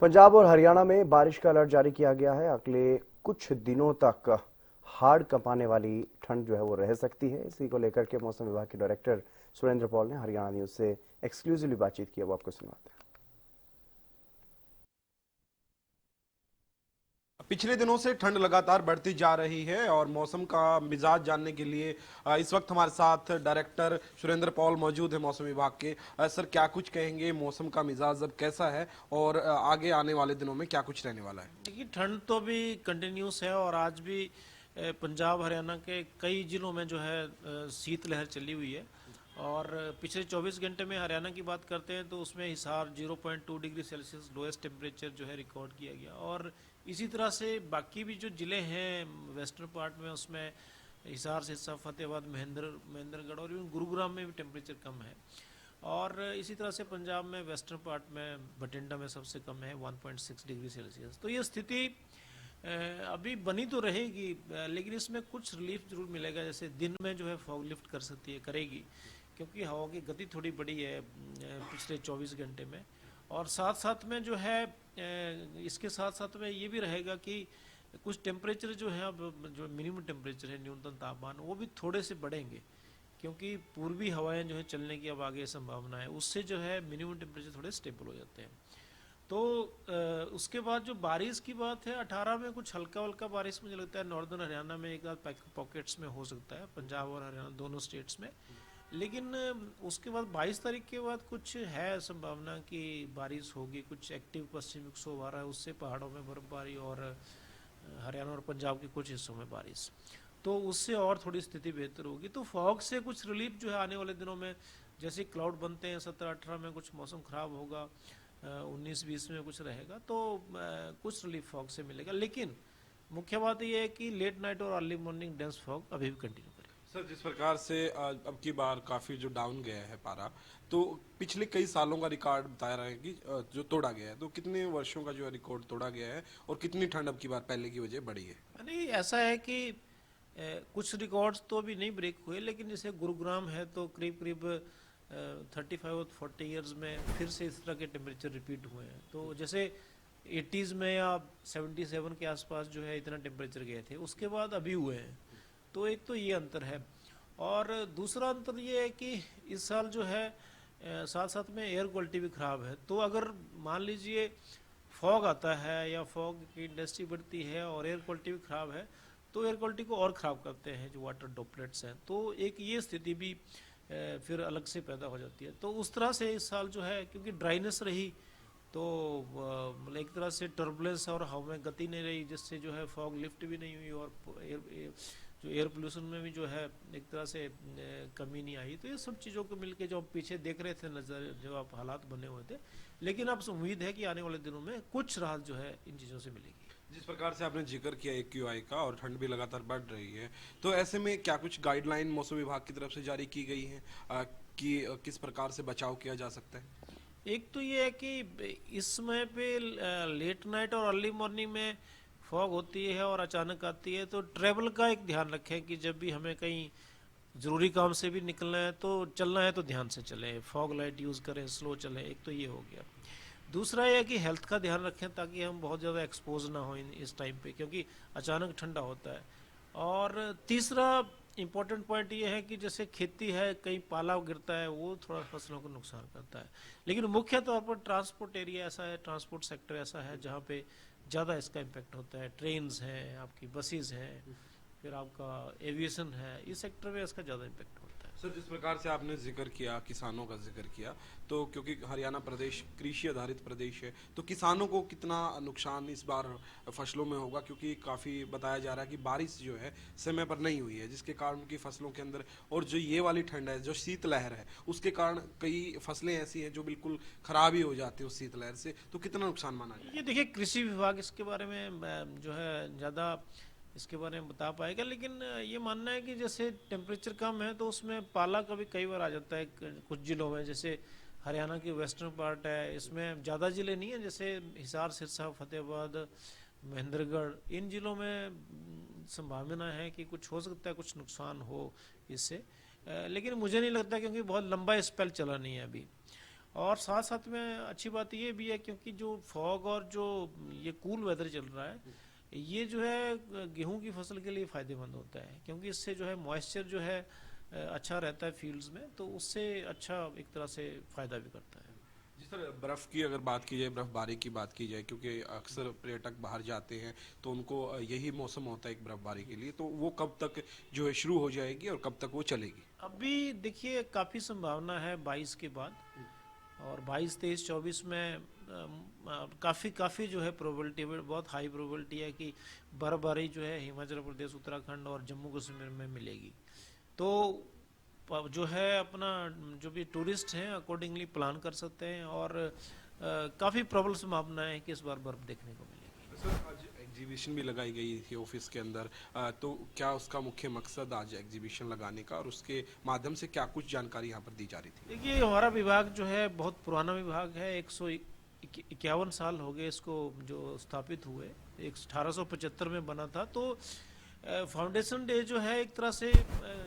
पंजाब और हरियाणा में बारिश का अलर्ट जारी किया गया है। अगले कुछ दिनों तक हाड़ कंपाने वाली ठंड जो है वो रह सकती है। इसी को लेकर के मौसम विभाग के डायरेक्टर सुरेंद्र पॉल ने हरियाणा न्यूज से एक्सक्लूसिवली बातचीत की है, वो आपको सुनाते हैं। पिछले दिनों से ठंड लगातार बढ़ती जा रही है और मौसम का मिजाज जानने के लिए इस वक्त हमारे साथ डायरेक्टर सुरेंद्र पॉल मौजूद है मौसम विभाग के। सर, क्या कुछ कहेंगे, मौसम का मिजाज अब कैसा है और आगे आने वाले दिनों में क्या कुछ रहने वाला है? देखिए, ठंड तो अभी कंटिन्यूस है और आज भी पंजाब हरियाणा के कई जिलों में जो है शीतलहर चली हुई है। और पिछले 24 घंटे में हरियाणा की बात करते हैं तो उसमें Hisar 0.2 degree Celsius lowest temperature जो है रिकॉर्ड किया गया। और इसी तरह से बाकी भी जो ज़िले हैं वेस्टर्न पार्ट में, उसमें हिसार, सिरसा, फतेहाबाद, महेंद्रगढ़ और इवन गुरुग्राम में भी टेम्परेचर कम है। और इसी तरह से पंजाब में वेस्टर्न पार्ट में बठिंडा में सबसे कम है 1.6 डिग्री सेल्सियस। तो ये स्थिति अभी बनी तो रहेगी, लेकिन इसमें कुछ रिलीफ जरूर मिलेगा। जैसे दिन में जो है फॉग लिफ्ट कर सकती है, करेगी, क्योंकि हवा की गति थोड़ी बढ़ी है पिछले 24 घंटे में। और साथ साथ में जो है इसके साथ साथ में ये भी रहेगा कि कुछ टेम्परेचर जो है, अब जो मिनिमम टेम्परेचर है, न्यूनतम तापमान, वो भी थोड़े से बढ़ेंगे, क्योंकि पूर्वी हवाएं जो है चलने की अब आगे संभावना है। उससे जो है मिनिमम टेम्परेचर थोड़े स्टेबल हो जाते हैं। तो उसके बाद जो बारिश की बात है, 18 में कुछ हल्का हल्का बारिश मुझे लगता है नॉर्दर्न हरियाणा में एक आध पॉकेट्स में हो सकता है, पंजाब और हरियाणा दोनों स्टेट्स में। लेकिन उसके बाद 22 तारीख के बाद कुछ है संभावना कि बारिश होगी। कुछ एक्टिव पश्चिमी विक्षोभ आ रहा है, उससे पहाड़ों में बर्फबारी और हरियाणा और पंजाब के कुछ हिस्सों में बारिश, तो उससे और थोड़ी स्थिति बेहतर होगी। तो फॉग से कुछ रिलीफ जो है आने वाले दिनों में, जैसे क्लाउड बनते हैं 17-18 में कुछ मौसम खराब होगा, 19-20 में कुछ रहेगा, तो कुछ रिलीफ फॉग से मिलेगा। लेकिन मुख्य बात यह है कि लेट नाइट और अर्ली मॉर्निंग डेंस फॉग अभी भी कंटिन्यू करेगा। सर, जिस प्रकार से अब की बार काफी जो डाउन गया है पारा, तो पिछले कई सालों का रिकॉर्ड बता रहा है कि जो तोड़ा गया है, तो कितने वर्षों का जो रिकॉर्ड तोड़ा गया है और कितनी ठंड अब की बार पहले की वजह बढ़ी है? नहीं, ऐसा है कि कुछ रिकॉर्ड्स तो अभी नहीं ब्रेक हुए, लेकिन जैसे गुरुग्राम है तो करीब करीब 35 और 40 ईयर्स में फिर से इस तरह के टेम्परेचर रिपीट हुए हैं। तो जैसे 80s में या 77 के आसपास जो है इतना टेम्परेचर गए थे, उसके बाद अभी हुए हैं। तो एक तो ये अंतर है। और दूसरा अंतर ये है कि इस साल जो है साथ साथ में एयर क्वालिटी भी ख़राब है। तो अगर मान लीजिए फॉग आता है या फॉग की इंडस्ट्री बढ़ती है और एयर क्वालिटी भी ख़राब है, तो एयर क्वालिटी को और ख़राब करते हैं जो वाटर ड्रॉपलेट्स हैं। तो एक ये स्थिति भी फिर अलग से पैदा हो जाती है। तो उस तरह से इस साल जो है, क्योंकि ड्राइनेस रही, तो मतलब एक तरह से टर्बुलेंस और हवा में गति नहीं रही, जिससे जो है फॉग लिफ्ट भी नहीं हुई और जो एयर पोल्यूशन में भी जो है एक तरह से कमी नहीं आई। तो ये सब चीज़ों को मिलके जो आप पीछे देख रहे थे नज़र, जो आप हालात बने हुए थे, लेकिन अब उम्मीद है कि आने वाले दिनों में कुछ राहत जो है इन चीज़ों से मिलेगी। जिस प्रकार से आपने जिक्र किया AQI का, और ठंड भी लगातार बढ़ रही है, तो ऐसे में क्या कुछ गाइडलाइन मौसम विभाग की तरफ से जारी की गई है कि किस प्रकार से बचाव किया जा सकता है? एक तो ये है कि इस समय पे लेट नाइट और अर्ली मॉर्निंग में फॉग होती है और अचानक आती है, तो ट्रैवल का एक ध्यान रखें कि जब भी हमें कहीं ज़रूरी काम से भी निकलना है तो चलना है तो ध्यान से चलें, फॉग लाइट यूज़ करें, स्लो चलें। एक तो ये हो गया। दूसरा ये है कि हेल्थ का ध्यान रखें ताकि हम बहुत ज़्यादा एक्सपोज ना हो इस टाइम पे, क्योंकि अचानक ठंडा होता है। और तीसरा इम्पोर्टेंट पॉइंट ये है कि जैसे खेती है, कहीं पाला गिरता है, वो थोड़ा फसलों को नुकसान करता है। लेकिन मुख्य तौर पर ट्रांसपोर्ट एरिया ऐसा है, ट्रांसपोर्ट सेक्टर ऐसा है जहाँ पे ज़्यादा इसका इम्पेक्ट होता है। ट्रेन्स हैं, आपकी बसेस हैं, फिर आपका एविएशन है, इस सेक्टर में इसका ज़्यादा इम्पेक्ट होता है। सर, जिस प्रकार से आपने जिक्र किया, किसानों का जिक्र किया, तो क्योंकि हरियाणा प्रदेश कृषि आधारित प्रदेश है, तो किसानों को कितना नुकसान इस बार फसलों में होगा? क्योंकि काफ़ी बताया जा रहा है कि बारिश जो है समय पर नहीं हुई है, जिसके कारण उनकी फसलों के अंदर, और जो ये वाली ठंड है, जो शीतलहर है, उसके कारण कई फसलें ऐसी हैं जो बिल्कुल ख़राब ही हो जाती है उस शीतलहर से। तो कितना नुकसान माना जाए? ये देखिए, कृषि विभाग इसके बारे में जो है ज़्यादा इसके बारे में बता पाएगा, लेकिन ये मानना है कि जैसे टेम्परेचर कम है तो उसमें पाला कभी कई बार आ जाता है कुछ जिलों में। जैसे हरियाणा की वेस्टर्न पार्ट है, इसमें ज़्यादा ज़िले नहीं हैं, जैसे हिसार, सिरसा, फतेहाबाद, महेंद्रगढ़, इन जिलों में संभावना है कि कुछ हो सकता है, कुछ नुकसान हो इससे। लेकिन मुझे नहीं लगता, क्योंकि बहुत लंबा स्पेल चला नहीं है अभी। और साथ साथ में अच्छी बात ये भी है क्योंकि जो फॉग और जो ये कूल वेदर चल रहा है ये जो है गेहूं की फसल के लिए फ़ायदेमंद होता है क्योंकि इससे जो है मॉइस्चर जो है अच्छा रहता है फील्ड्स में, तो उससे अच्छा एक तरह से फ़ायदा भी करता है। जिस तरह बर्फ़ की अगर बात की जाए, बर्फ़बारी की बात की जाए, क्योंकि अक्सर पर्यटक बाहर जाते हैं तो उनको यही मौसम होता है एक बर्फ़बारी के लिए, तो वो कब तक जो है शुरू हो जाएगी और कब तक वो चलेगी? अभी देखिए काफ़ी संभावना है 22 के बाद, और 22, 23, 24 में काफ़ी जो है प्रोबेबिलिटी, बहुत हाई प्रोबेबिलिटी है कि बर्फबारी जो है हिमाचल प्रदेश, उत्तराखंड और जम्मू कश्मीर में मिलेगी। तो जो है अपना जो भी टूरिस्ट हैं अकॉर्डिंगली प्लान कर सकते हैं, और काफ़ी प्रबल संभावना है कि इस बार बर्फ़ देखने को मिलेगी। सर, आज एग्जीबिशन भी लगाई गई थी ऑफिस के अंदर, तो क्या उसका मुख्य मकसद आज एग्जीबिशन लगाने का और उसके माध्यम से क्या कुछ जानकारी यहाँ पर दी जा रही थी? देखिए हमारा विभाग जो है बहुत पुराना विभाग है, 151 साल हो गए इसको जो स्थापित हुए, 1875 में बना था। तो फाउंडेशन डे जो है एक तरह से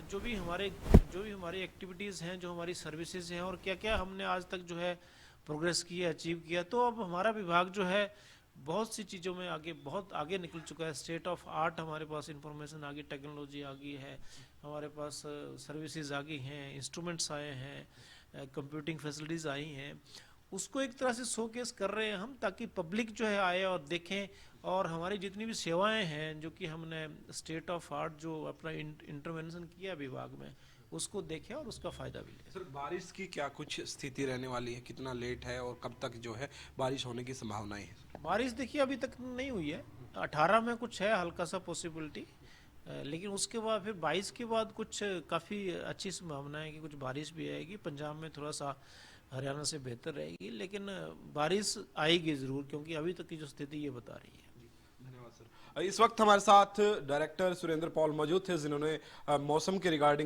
जो भी हमारी एक्टिविटीज़ हैं, जो हमारी सर्विसेज हैं और क्या क्या हमने आज तक जो है प्रोग्रेस की है, अचीव किया, तो अब हमारा विभाग जो है बहुत सी चीज़ों में बहुत आगे निकल चुका है। स्टेट ऑफ आर्ट हमारे पास इंफॉर्मेशन आ गई, टेक्नोलॉजी आ गई है, हमारे पास सर्विसेज आ गई हैं, इंस्ट्रूमेंट्स आए हैं, कंप्यूटिंग फैसिलिटीज़ आई हैं। उसको एक तरह से शोकेस कर रहे हैं हम, ताकि पब्लिक जो है आए और देखें, और हमारी जितनी भी सेवाएं हैं जो कि हमने स्टेट ऑफ आर्ट जो अपना इंटरवेंशन किया विभाग में, उसको देखें और उसका फ़ायदा भी लें। सर, बारिश की क्या कुछ स्थिति रहने वाली है? कितना लेट है और कब तक जो है बारिश होने की संभावनाएं हैं? बारिश देखिए अभी तक नहीं हुई है, 18 में कुछ है हल्का सा पॉसिबिलिटी, लेकिन उसके बाद फिर 22 के बाद कुछ काफ़ी अच्छी संभावना है कि कुछ बारिश भी आएगी। पंजाब में थोड़ा सा हरियाणा से बेहतर रहेगी, लेकिन बारिश आएगी ज़रूर, क्योंकि अभी तक की जो स्थिति ये बता रही है। धन्यवाद सर। इस वक्त हमारे साथ डायरेक्टर सुरेंद्र पॉल मौजूद थे, जिन्होंने मौसम के रिगार्डिंग